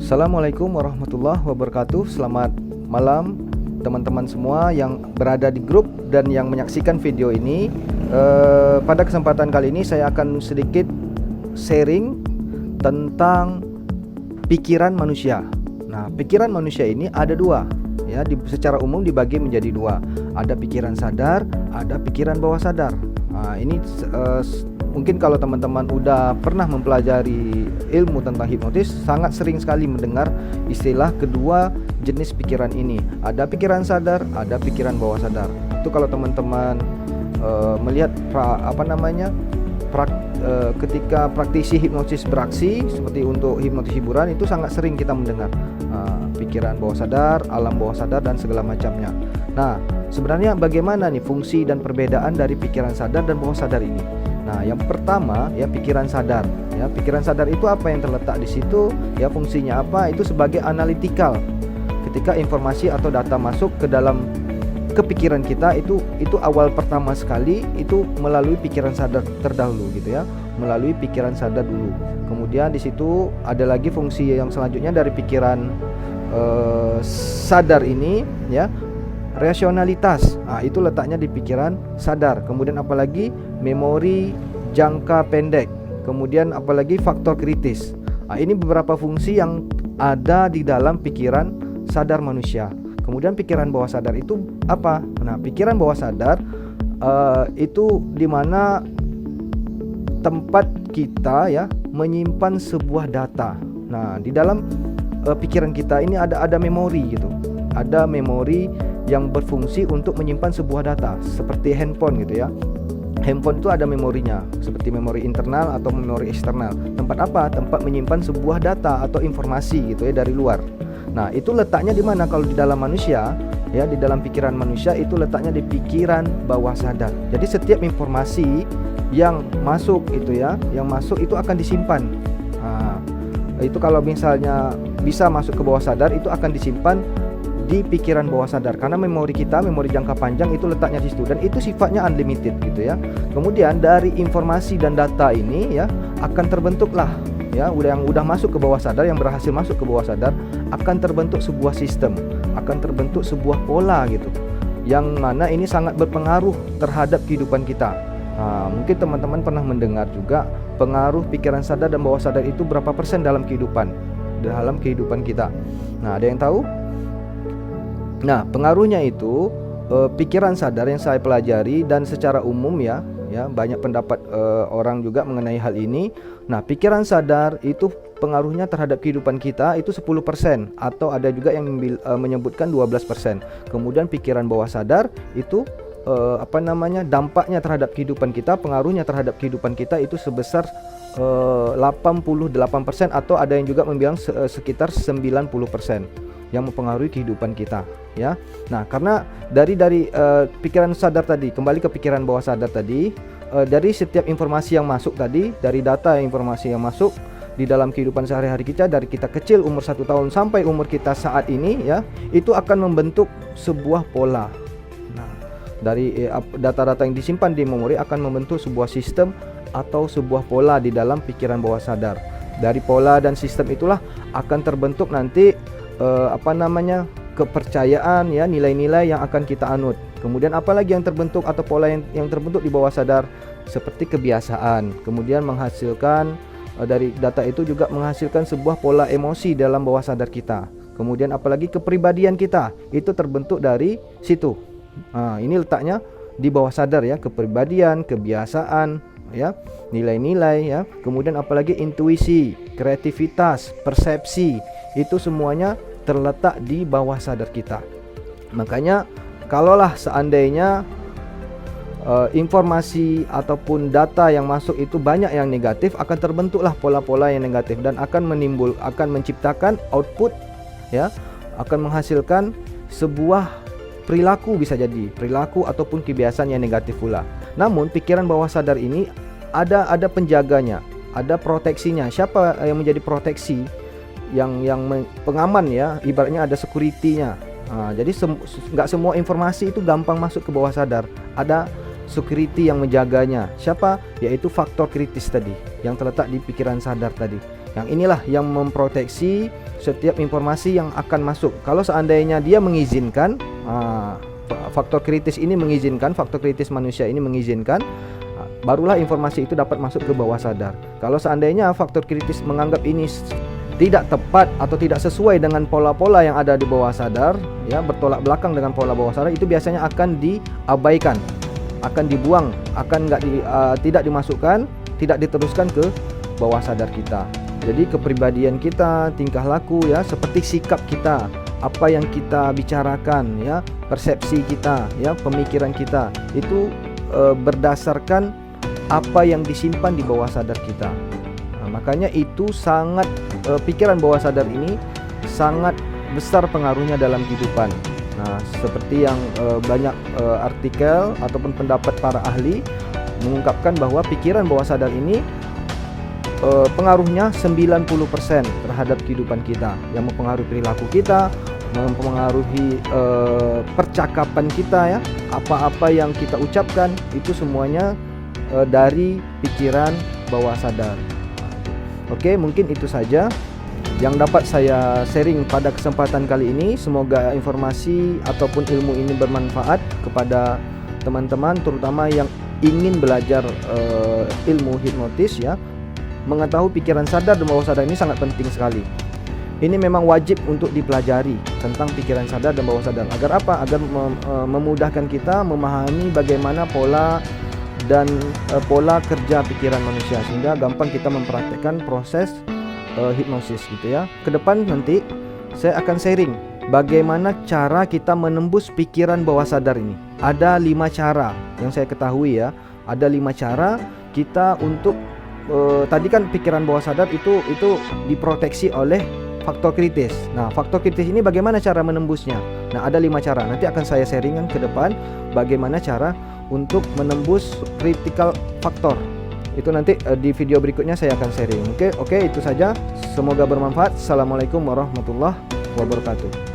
Assalamualaikum warahmatullahi wabarakatuh. Selamat malam teman-teman semua yang berada di grup dan yang menyaksikan video ini. Pada kesempatan kali ini saya akan sedikit sharing tentang pikiran manusia. Nah, pikiran manusia ini ada dua, ya, secara umum dibagi menjadi dua. Ada pikiran sadar, ada pikiran bawah sadar. Nah, ini mungkin kalau teman-teman udah pernah mempelajari ilmu tentang hipnotis, sangat sering sekali mendengar istilah kedua jenis pikiran ini. Ada pikiran sadar, ada pikiran bawah sadar. Itu kalau teman-teman melihat ketika praktisi hipnotis beraksi seperti untuk hipnotis hiburan, itu sangat sering kita mendengar pikiran bawah sadar, alam bawah sadar, dan segala macamnya. Nah, sebenarnya bagaimana nih fungsi dan perbedaan dari pikiran sadar dan bawah sadar ini? Nah, yang pertama ya, pikiran sadar. Ya, pikiran sadar itu apa yang terletak di situ? Ya, fungsinya apa? Itu sebagai analytical. Ketika informasi atau data masuk ke dalam kepikiran kita, itu awal pertama sekali itu melalui pikiran sadar terdahulu gitu ya. Melalui pikiran sadar dulu. Kemudian di situ ada lagi fungsi yang selanjutnya dari pikiran sadar ini ya. Rasionalitas, itu letaknya di pikiran sadar. Kemudian apalagi memori jangka pendek. Kemudian apalagi faktor kritis. Ini beberapa fungsi yang ada di dalam pikiran sadar manusia. Kemudian pikiran bawah sadar itu apa? Nah, pikiran bawah sadar itu dimana tempat kita ya menyimpan sebuah data. Nah, di dalam pikiran kita ini ada memori gitu. Ada memori yang berfungsi untuk menyimpan sebuah data seperti handphone gitu ya. Handphone itu ada memorinya, seperti memori internal atau memori eksternal. Tempat apa? Tempat menyimpan sebuah data atau informasi gitu ya dari luar. Nah, itu letaknya di mana kalau di dalam manusia? Ya, di dalam pikiran manusia itu letaknya di pikiran bawah sadar. Jadi setiap informasi yang masuk itu ya, yang masuk itu akan disimpan. Nah, itu kalau misalnya bisa masuk ke bawah sadar, itu akan disimpan di pikiran bawah sadar, karena memori kita, memori jangka panjang itu letaknya di situ, dan itu sifatnya unlimited gitu ya. Kemudian dari informasi dan data ini ya akan terbentuklah ya, yang udah masuk ke bawah sadar, yang berhasil masuk ke bawah sadar, akan terbentuk sebuah sistem, akan terbentuk sebuah pola gitu, yang mana ini sangat berpengaruh terhadap kehidupan kita. Nah, mungkin teman-teman pernah mendengar juga pengaruh pikiran sadar dan bawah sadar itu berapa persen dalam kehidupan kita. Nah, ada yang tahu? Nah, pengaruhnya itu pikiran sadar yang saya pelajari, dan secara umum ya banyak pendapat orang juga mengenai hal ini. Nah, pikiran sadar itu pengaruhnya terhadap kehidupan kita itu 10%, atau ada juga yang menyebutkan 12%. Kemudian pikiran bawah sadar itu dampaknya terhadap kehidupan kita, pengaruhnya terhadap kehidupan kita itu sebesar 88%, atau ada yang juga membilang sekitar 90% yang mempengaruhi kehidupan kita ya. Nah, karena dari pikiran sadar tadi, kembali ke pikiran bawah sadar tadi, dari setiap informasi yang masuk tadi, dari data informasi yang masuk di dalam kehidupan sehari-hari kita, dari kita kecil umur 1 tahun sampai umur kita saat ini ya, itu akan membentuk sebuah pola. Nah, dari data-data yang disimpan di memori akan membentuk sebuah sistem atau sebuah pola di dalam pikiran bawah sadar. Dari pola dan sistem itulah akan terbentuk nanti kepercayaan ya, nilai-nilai yang akan kita anut. Kemudian apalagi yang terbentuk atau pola yang terbentuk di bawah sadar, seperti kebiasaan. Kemudian menghasilkan dari data itu juga menghasilkan sebuah pola emosi dalam bawah sadar kita. Kemudian apalagi kepribadian kita itu terbentuk dari situ. Nah, ini letaknya di bawah sadar ya, kepribadian, kebiasaan ya, nilai-nilai ya. Kemudian apalagi intuisi, kreativitas, persepsi, itu semuanya terletak di bawah sadar kita. Makanya kalaulah seandainya informasi ataupun data yang masuk itu banyak yang negatif, akan terbentuklah pola-pola yang negatif, dan akan menciptakan output ya, akan menghasilkan sebuah perilaku, bisa jadi perilaku ataupun kebiasaan yang negatif pula. Namun pikiran bawah sadar ini ada penjaganya, ada proteksinya. Siapa yang menjadi proteksi? Yang pengaman ya, ibaratnya ada security-nya. Nah, jadi nggak semua informasi itu gampang masuk ke bawah sadar. Ada security yang menjaganya. Siapa? Yaitu faktor kritis tadi yang terletak di pikiran sadar tadi. Yang inilah yang memproteksi setiap informasi yang akan masuk. Kalau seandainya dia mengizinkan, faktor kritis ini mengizinkan, faktor kritis manusia ini mengizinkan, barulah informasi itu dapat masuk ke bawah sadar. Kalau seandainya faktor kritis menganggap ini tidak tepat atau tidak sesuai dengan pola-pola yang ada di bawah sadar, ya, bertolak belakang dengan pola bawah sadar, itu biasanya akan diabaikan, akan dibuang, akan tidak dimasukkan, tidak diteruskan ke bawah sadar kita. Jadi kepribadian kita, tingkah laku, ya, seperti sikap kita, apa yang kita bicarakan, ya, persepsi kita, ya, pemikiran kita, itu berdasarkan apa yang disimpan di bawah sadar kita. Makanya itu sangat, pikiran bawah sadar ini sangat besar pengaruhnya dalam kehidupan. Nah, seperti yang banyak artikel ataupun pendapat para ahli mengungkapkan bahwa pikiran bawah sadar ini pengaruhnya 90% terhadap kehidupan kita, yang mempengaruhi perilaku kita, mempengaruhi percakapan kita, ya, apa-apa yang kita ucapkan itu semuanya dari pikiran bawah sadar. Oke, mungkin itu saja yang dapat saya sharing pada kesempatan kali ini. Semoga informasi ataupun ilmu ini bermanfaat kepada teman-teman, terutama yang ingin belajar ilmu hipnotis, ya. Mengetahui pikiran sadar dan bawah sadar ini sangat penting sekali. Ini memang wajib untuk dipelajari tentang pikiran sadar dan bawah sadar. Agar apa? Agar memudahkan kita memahami bagaimana pola dan pola kerja pikiran manusia, sehingga gampang kita mempraktekkan proses hipnosis, gitu ya. Kedepan nanti saya akan sharing bagaimana cara kita menembus pikiran bawah sadar ini. Ada 5 cara yang saya ketahui, ya. Ada 5 cara kita untuk tadi kan pikiran bawah sadar itu diproteksi oleh faktor kritis. Nah, faktor kritis ini bagaimana cara menembusnya? Nah, ada 5 cara. Nanti akan saya sharingkan ke depan bagaimana cara untuk menembus critical factor. Itu nanti di video berikutnya saya akan sharing. Oke, itu saja. Semoga bermanfaat. Assalamualaikum warahmatullahi wabarakatuh.